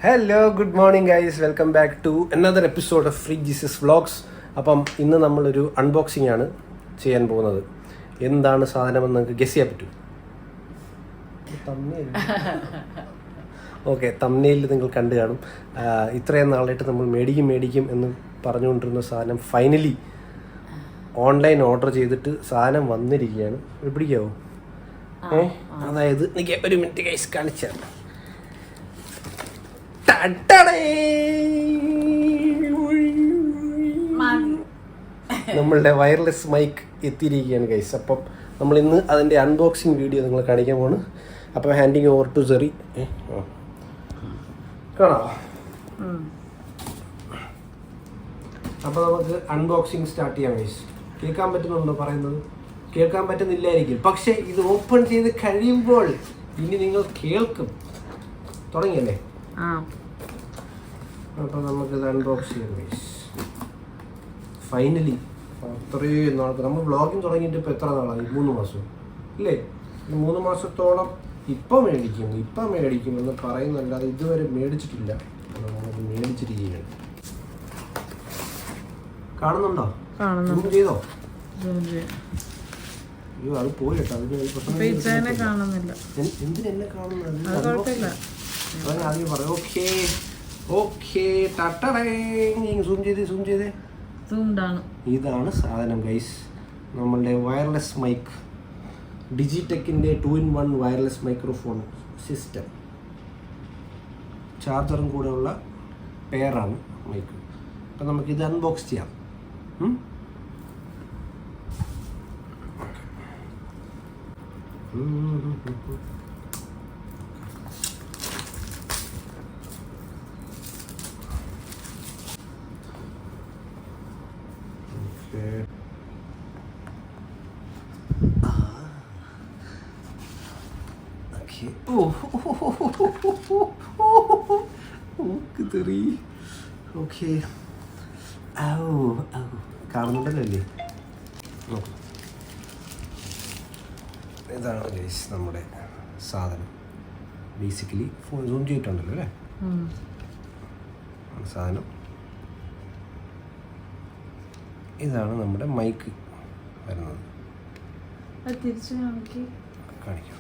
Hello good morning guys, welcome back to another episode of free Jesus vlogs. അപ്പം ഇന്ന് നമ്മളൊരു unboxing ആണ് ചെയ്യാൻ പോകുന്നത്. എന്താണ് സാധനമെന്ന് നിങ്ങൾക്ക് ഗസ് ചെയ്യാൻ പറ്റും? ഓക്കെ, തമ്നെയിൽ നിങ്ങൾ കണ്ടു കാണും. ഇത്രയും നാളായിട്ട് നമ്മൾ മേടിക്കും എന്ന് പറഞ്ഞുകൊണ്ടിരുന്ന സാധനം ഫൈനലി ഓൺലൈൻ ഓർഡർ ചെയ്തിട്ട് സാധനം വന്നിരിക്കുകയാണ്. പിടിക്കാവോ? അതായത് എനിക്ക് ഒരു മിനിറ്റ് ഗൈസ് കാണിച്ചാൽ നമ്മളുടെ വയർലെസ് മൈക്ക് എത്തിയിരിക്കുകയാണ് ഗൈസ്. അപ്പം നമ്മൾ ഇന്ന് അതിൻ്റെ അൺബോക്സിങ് വീഡിയോ നിങ്ങൾ കാണിക്കാൻ പോണ്. അപ്പം ഹാൻഡിങ് ഓവർ ടു സെറി. കാണാം. അപ്പോൾ നമുക്ക് അൺബോക്സിങ് സ്റ്റാർട്ട് ചെയ്യാം ഗൈസ്. കേൾക്കാൻ പറ്റുന്നുണ്ടോ പറയുന്നത്? കേൾക്കാൻ പറ്റുന്നില്ലായിരിക്കും, പക്ഷേ ഇത് ഓപ്പൺ ചെയ്ത് കഴിയുമ്പോൾ ഇനി നിങ്ങൾ കേൾക്കും. തുടങ്ങിയല്ലേ? അപ്പോൾ നമുക്കിത് അൺബോക്സ് ചെയ്യാം ഗൈസ്. ഫൈനലി അത്രയും നാൾക്ക് നമ്മൾ വ്ളോഗിങ് തുടങ്ങിയിട്ട് ഇപ്പോൾ എത്ര നാളായി? 3 മാസം ഇല്ലേ? 3 മാസത്തോളം ഇപ്പം മേടിക്കും എന്ന് പറയുന്നല്ലാതെ ഇതുവരെ മേടിച്ചിട്ടില്ല. നമുക്ക് മേടിച്ചിരിക്കുകയാണ്. കാണുന്നുണ്ടോ? സൂം ചെയ്തോ? അയ്യോ, അത് പോയി കേട്ടോ. അതിന് പ്രശ്നം എന്തിനെന്നെ കാണുന്നത്? ആദ്യം പറയാം. ഓക്കെ സൂം ചെയ്തേ. ഇതാണ് സാധനം ഗൈസ്, നമ്മളുടെ വയർലെസ് മൈക്ക്. ഡിജിടെക്കിൻ്റെ 2-in-1 വയർലെസ് മൈക്രോഫോൺ സിസ്റ്റം. ചാർജറും കൂടെ ഉള്ള പെയറാണ് മൈക്ക്. അപ്പം നമുക്കിത് അൺബോക്സ് ചെയ്യാം. കാണുന്നുണ്ടല്ലോ അല്ലേ? ഇതാണ് ഗൈസ് നമ്മുടെ സാധനം. ബേസിക്കലി ഫോൺ സൂം ചെയ്തിട്ടുണ്ടല്ലോ അല്ലേ സാധനം. ഇതാണ് നമ്മുടെ മൈക്ക് വരുന്നത്. കാണിക്കാം.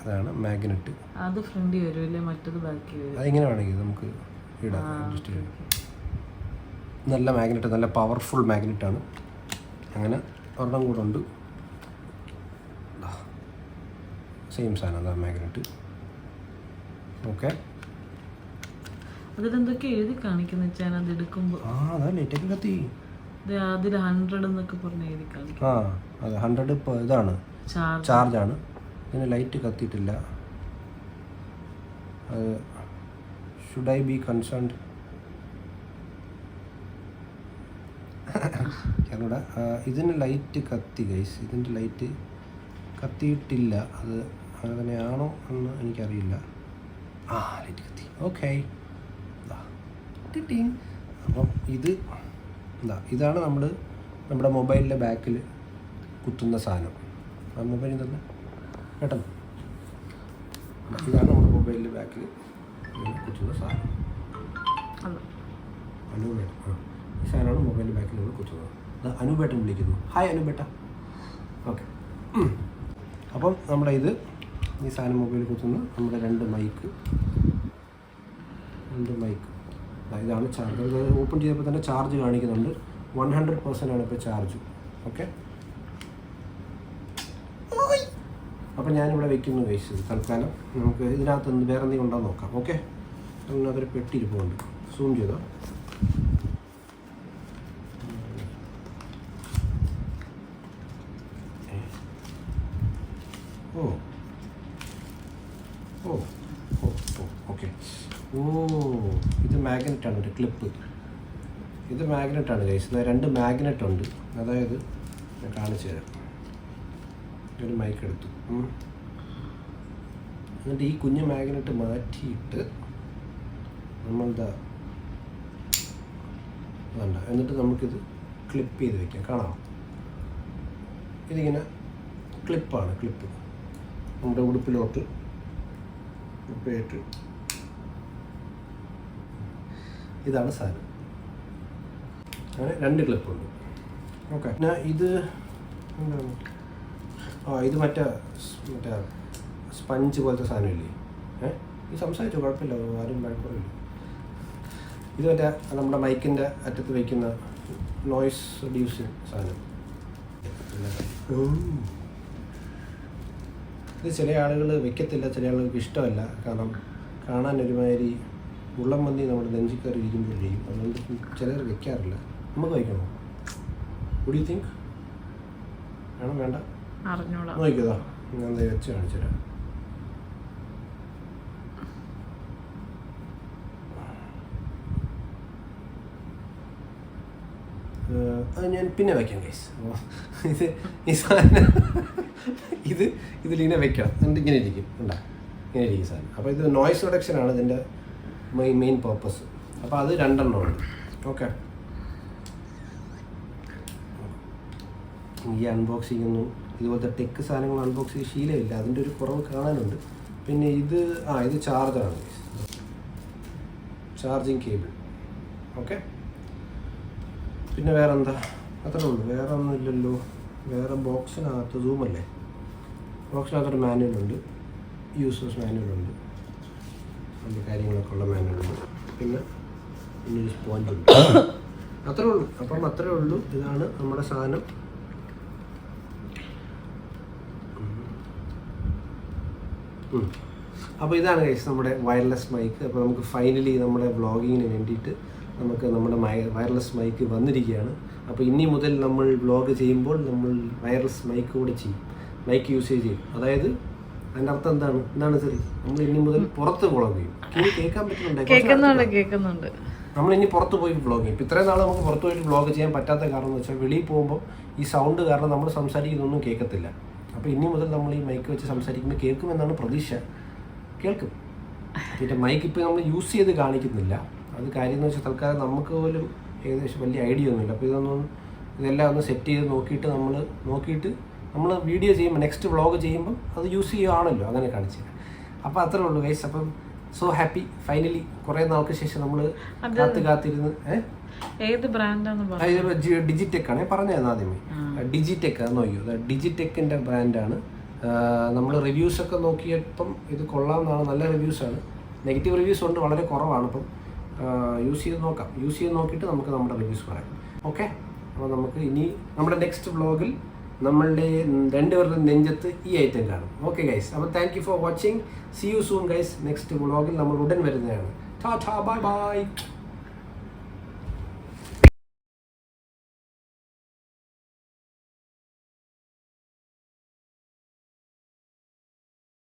അതാണ് മാഗ്നറ്റ്. അത് ഫ്രണ്ടിൽ വരുമല്ലേ, മറ്റത് ബാക്കി വരും. അതിങ്ങനെ വേണമെങ്കിൽ നമുക്ക് ഇടാം. നല്ല മാഗ്നറ്റ്, നല്ല പവർഫുൾ മാഗ്നറ്റാണ്. അങ്ങനെ ഒരെണ്ണം കൂടെ ഉണ്ട്. സെയിം സാധനം, അതാ മാഗ്നറ്റ്. ഓക്കെ, അതിലെന്തൊക്കെ എഴുതി കാണിക്കുന്ന വെച്ചാൽ അത് എടുക്കുമ്പോൾ അതാ ലൈറ്റൊക്കെ കത്തി. അതിൽ 100 എന്നൊക്കെ പറഞ്ഞ് എഴുതി കാണിക്കും. അതെ, 100 ഇപ്പോൾ ഇതാണ് ചാർജാണ്. ഇതിന് ലൈറ്റ് കത്തിയിട്ടില്ല. അത് ഷുഡ് ഐ ബി കൺസേൺഡ്? ഞാനിവിടെ ഇതിന് ലൈറ്റ് കത്തി ഗൈസ്. ഇതിൻ്റെ ലൈറ്റ് കത്തിയിട്ടില്ല. അത് അങ്ങനെ തന്നെയാണോ എന്ന് എനിക്കറിയില്ല. ലൈറ്റ് കത്തി. ഓക്കെ, അപ്പം ഇതാണ് നമ്മുടെ മൊബൈലിൻ്റെ ബാക്കിൽ കുത്തുന്ന സാധനം. ആ മൊബൈലിൽ തന്നെ കേട്ടോ, ഇതാണ് നമ്മുടെ മൊബൈലിൻ്റെ ബാക്കിൽ കുത്തുന്ന സാധനം. അനുബേട്ട, ഈ സാധനമാണ് മൊബൈലിൻ്റെ ബാക്കിൽ നമ്മൾ കുത്തുന്നത്. അനുബേട്ടൻ വിളിക്കുന്നു. ഹായ് അനുബേട്ട. ഓക്കെ, അപ്പം നമ്മുടെ ഈ സാധനം മൊബൈലിൽ കുത്തുന്ന നമ്മുടെ 2 മൈക്ക്. ഇതാണ് ചാർജ്. ഓപ്പൺ ചെയ്തപ്പോൾ തന്നെ ചാർജ് കാണിക്കുന്നുണ്ട്. 100% ആണ് ഇപ്പോൾ ചാർജ്. ഓക്കെ, അപ്പം ഞാനിവിടെ വെക്കുന്നു ഗൈസ് തൽക്കാലം. നമുക്ക് ഇതിനകത്ത് വേറെ എന്തെങ്കിലും ഉണ്ടോ നോക്കാം. ഓക്കെ, അതിനകത്തൊരു പെട്ടി ഇരിപ്പുണ്ട്. സൂം ചെയ്തോ. ഓക്കെ. ഇത് മാഗ്നറ്റാണ്, ഒരു ക്ലിപ്പ്. ഇത് മാഗ്നറ്റാണ് ഗൈസ്. 2 മാഗ്നറ്റ് ഉണ്ട്. അതായത് ഞാൻ കാണിച്ചു തരാം. ഒരു മൈക്ക് എടുത്തു. എന്നിട്ട് ഈ കുഞ്ഞ് മാഗ്നറ്റ് മാറ്റിയിട്ട് നമ്മളിതാ വേണ്ട, എന്നിട്ട് നമുക്കിത് ക്ലിപ്പ് ചെയ്ത് വെക്കാം. കാണാം, ഇതിങ്ങനെ ക്ലിപ്പാണ്. ക്ലിപ്പ് നമ്മുടെ ഉടുപ്പിലോട്ട് ഉപ്പേറ്റ്. ഇതാണ് സാധനം. അങ്ങനെ 2 ക്ലിപ്പുണ്ട്. ഓക്കെ. പിന്നെ ഇത് എന്താണ്? ഇത് മറ്റേ സ്പഞ്ച് പോലത്തെ സാധനമില്ലേ? ഇത് സംസാരിച്ചു, കുഴപ്പമില്ല, ആരും വഴക്കുറയില്ല. ഇത് മറ്റേ നമ്മുടെ മൈക്കിൻ്റെ അറ്റത്ത് വയ്ക്കുന്ന നോയ്സ് റെഡ്യൂസിങ് സാധനം. ഇത് ചില ആളുകൾ വെക്കത്തില്ല, ചില ആളുകൾക്ക് ഇഷ്ടമല്ല. കാരണം കാണാൻ ഒരുമാതിരി മുള്ളം മന്തി നമ്മുടെ നെഞ്ചിക്കറി ഇരിക്കുമ്പോഴേക്കും, അതുകൊണ്ട് ചിലർ വെക്കാറില്ല. നമുക്ക് വയ്ക്കണോ? Would you think? വേണം വേണ്ട? നോക്കിയതാ, ഞാൻ വെച്ച് കാണിച്ചുതരാം. അത് ഞാൻ പിന്നെ വയ്ക്കാം ഗൈസ്. ഇത് ഈ സാധനം ഇതിലിങ്ങനെ വെക്കണം, എന്നിട്ട് ഇങ്ങനെ ഇരിക്കും. ഉണ്ടാ ഇങ്ങനെ ഇരിക്കും സാധനം. അപ്പോൾ ഇത് നോയ്സ് റിഡക്ഷനാണ് ഇതിൻ്റെ മെയിൻ പർപ്പസ്. അപ്പോൾ അത് 2 ഉണ്ട്. ഓക്കെ. ഈ അൺബോക്സിംഗ് ഒന്നും ഇതുപോലത്തെ ടെക്ക് സാധനങ്ങൾ അൺബോക്സ് ചെയ്ത് ശീലമില്ല, അതിൻ്റെ ഒരു കുറവ് കാണാനുണ്ട്. പിന്നെ ഇത് ഇത് ചാർജറാണ്, ചാർജിങ് കേബിൾ. ഓക്കെ. പിന്നെ വേറെ എന്താ? അത്രേ ഉള്ളൂ, വേറെ ഒന്നും ഇല്ലല്ലോ. വേറെ ബോക്സിനകത്ത് സൂമല്ലേ, ബോക്സിനകത്തൊരു മാനുവലുണ്ട്, യൂസേഴ്സ് മാനുവലുണ്ട്, അതിൻ്റെ കാര്യങ്ങളൊക്കെ ഉള്ള മാനുവലുണ്ട്. പിന്നെ ഒരു സ്പോഞ്ചുണ്ട്. അത്രേ ഉള്ളൂ. അപ്പം അത്രേ ഉള്ളൂ. ഇതാണ് നമ്മുടെ സാധനം. അപ്പോൾ ഇതാണ് ഗൈസ് നമ്മുടെ വയർലെസ് മൈക്ക്. അപ്പോൾ നമുക്ക് ഫൈനലി നമ്മുടെ വ്ളോഗിങ്ങിന് വേണ്ടിയിട്ട് നമുക്ക് നമ്മുടെ വയർലെസ് മൈക്ക് വന്നിരിക്കുകയാണ്. അപ്പോൾ ഇനി മുതൽ നമ്മൾ വ്ളോഗ് ചെയ്യുമ്പോൾ നമ്മൾ വയർലെസ് മൈക്ക് കൂടെ ചെയ്യും, മൈക്ക് യൂസേജ് ചെയ്യും. അതായത് അതിൻ്റെ അർത്ഥം എന്താണ് ശരി, നമ്മൾ ഇനി മുതൽ പുറത്ത് വ്ളോഗ് ചെയ്യും. കേൾക്കാൻ കേൾക്കുന്നുണ്ട്. നമ്മൾ ഇനി പുറത്ത് പോയി വ്ളോഗ് ചെയ്യും. ഇപ്പോൾ ഇത്രയും നാൾ നമുക്ക് പുറത്ത് പോയിട്ട് വ്ളോഗ് ചെയ്യാൻ പറ്റാത്ത കാരണം എന്ന് വെച്ചാൽ വെളിയിൽ പോകുമ്പോൾ ഈ സൗണ്ട് കാരണം നമ്മൾ സംസാരിക്കുന്നൊന്നും കേൾക്കത്തില്ല. അപ്പോൾ ഇനി മുതൽ നമ്മൾ ഈ മൈക്ക് വെച്ച് സംസാരിക്കുമ്പോൾ കേൾക്കുമെന്നാണ് പ്രതീക്ഷ. കേൾക്കും. പിന്നെ മൈക്ക് ഇപ്പോൾ നമ്മൾ യൂസ് ചെയ്ത് കാണിക്കുന്നില്ല. അത് കാര്യം എന്ന് വെച്ചാൽ തൽക്കാലം നമുക്ക് പോലും ഏകദേശം വലിയ ഐഡിയ ഒന്നുമില്ല. അപ്പോൾ ഇതെല്ലാം ഒന്ന് സെറ്റ് ചെയ്ത് നോക്കിയിട്ട് നമ്മൾ വീഡിയോ ചെയ്യുമ്പോൾ നെക്സ്റ്റ് വ്ളോഗ് ചെയ്യുമ്പോൾ അത് യൂസ് ചെയ്യുകയാണല്ലോ, അങ്ങനെ കാണിച്ചത്. അപ്പോൾ അത്രേ ഉള്ളൂ ഗൈസ്. അപ്പം സോ ഹാപ്പി, ഫൈനലി കുറേ നാൾക്ക് ശേഷം നമ്മൾ കാത്തിരുന്ന്. ഏത് ബ്രാൻഡാണ്? ഡിജിടെക് ആണ് പറഞ്ഞത് ആദ്യമേ. ഡിജിടെക് നോക്കിയോ, ഡിജിടെക്കിൻ്റെ ബ്രാൻഡാണ്. നമ്മൾ റിവ്യൂസൊക്കെ നോക്കിയപ്പം ഇത് കൊള്ളാമെന്നാണ്, നല്ല റിവ്യൂസാണ്. നെഗറ്റീവ് റിവ്യൂസ് ഉണ്ട്, വളരെ കുറവാണ്. അപ്പം യൂസ് ചെയ്ത് നോക്കിയിട്ട് നമുക്ക് നമ്മുടെ റിവ്യൂസ് പറയാം. ഓക്കെ. അപ്പോൾ നമുക്ക് ഇനി നമ്മുടെ നെക്സ്റ്റ് വ്ളോഗിൽ നമ്മളുടെ 2 പേരുടെ നെഞ്ചത്ത് ഈ ഐറ്റം കാണും. Okay guys. അപ്പോൾ thank you for watching. See you soon guys. Next വ്ളോഗിൽ നമ്മൾ ഉടൻ വരുന്നതാണ്. ടാ ബൈ ബൈ.